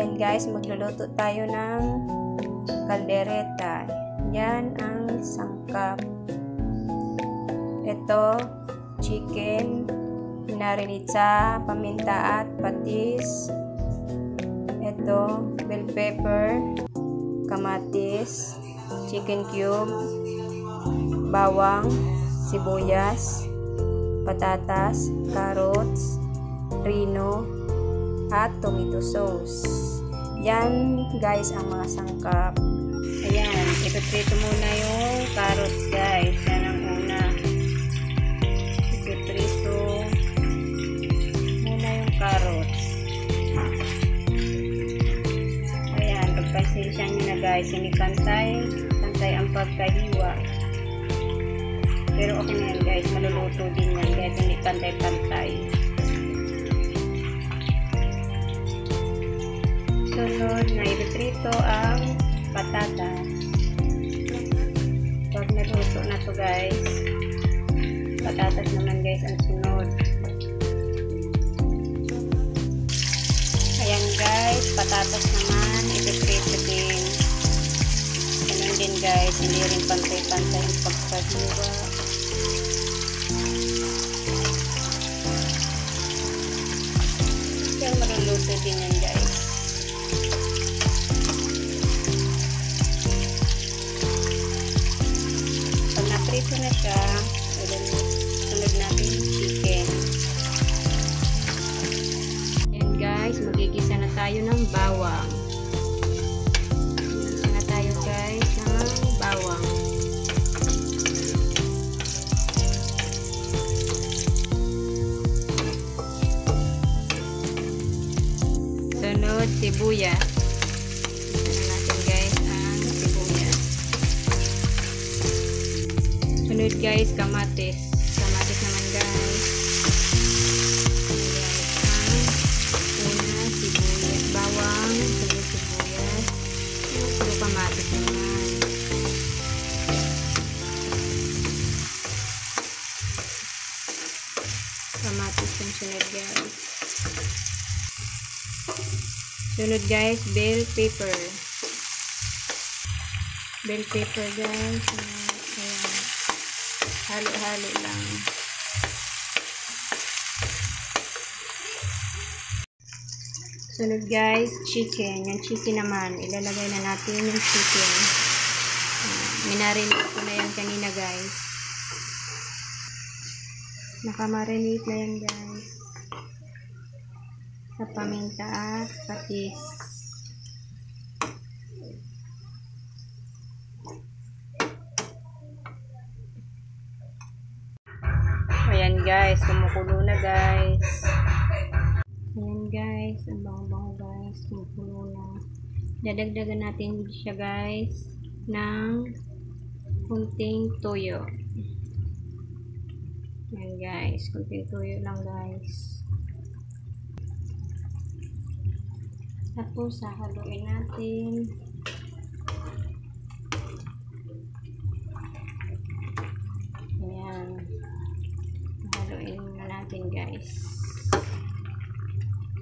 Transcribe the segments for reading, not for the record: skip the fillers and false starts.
Ayan guys, magluluto tayo ng kaldereta. Yan ang sangkap. Ito, chicken, pinarinitsa, paminta at patis. Ito, bell pepper, kamatis, chicken cube, bawang, sibuyas, patatas, carrots, rino, at tomato sauce. Yan guys ang mga sangkap. Ayan, ipiprito muna yung carrots guys. Yan ang una. Ipiprito muna yung carrots. Ayan, pagpasensya nyo na guys, hindi kantay ang pagkahiwa. Pero okay na yan guys, maluluto din yan guys, hindi kantay-kantay. Sunod na ipiprito ang patatas. Pag naluto na to guys, patatas naman guys ang sunod. Ayan guys, patatas naman ipiprito din. Ganun din guys, hindi rin pantay-pantay ang pagkahiwa. Yan, maluluto din yan guys. Pag naprito na siya, sunod natin yung chicken. Yan guys, magigisa na tayo ng bawang. Magigisa na tayo guys ng bawang. Sunod, sibuyas. Gisa na natin guys ang sibuyas. Sunod guys, kamatis. Kamatis naman guys. Una, sibuyas, bawang, sunod sibuyas. Puro kamatis naman. Kamatis yung sunod guys. Sunod guys, bell pepper. Bell pepper guys. Ayan. Halo-halo lang. Sunod guys, chicken. Yung chicken naman, ilalagay na natin yung chicken. Minarinate ko na yan kanina guys. Nakamarinate na yan guys. Sa paminta at patis. Ayan guys, kumukulo na guys. Ayan guys, ang bango-bango guys, kumukulo na. Dadagdagan natin siya guys ng kunting toyo. Ayan guys, kunting toyo lang guys. Tapos hahaluin natin. Ayan. Haluin na natin guys.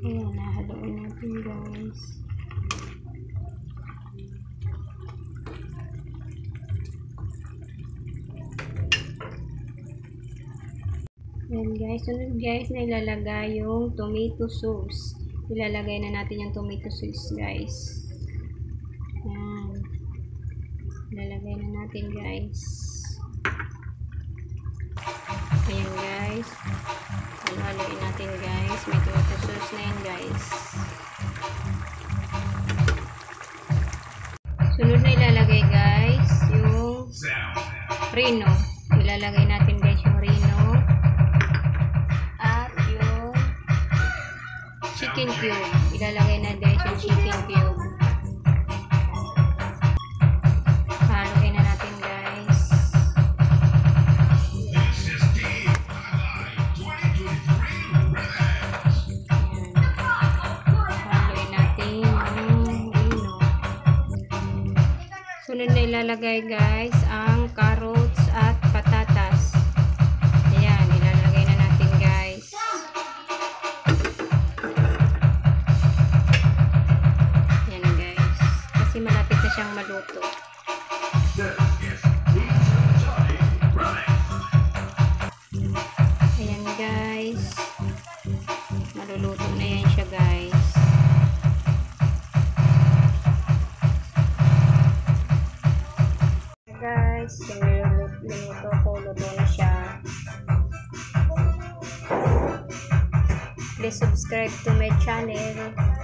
Ayan, haluin natin guys. Ayan guys, sunod guys na ilalagay yung tomato sauce. Ilalagay na natin yung tomato sauce guys. Ayan. Ilalagay na natin guys. Ayan guys. Haluin natin guys. May tomato sauce na yan guys. Sunod na ilalagay guys yung rino. Ilalagay natin guys yung rino. At yung chicken cube. Ilalagay na guys yung chicken cube. Haluin na natin guys. Haluin natin yung rino. Sunod na ilalagay guys ang carrots at patatas. Ayan, ilalagay na natin guys. siya, guys. Guys, luto ko, luto na siya. Please subscribe to my channel.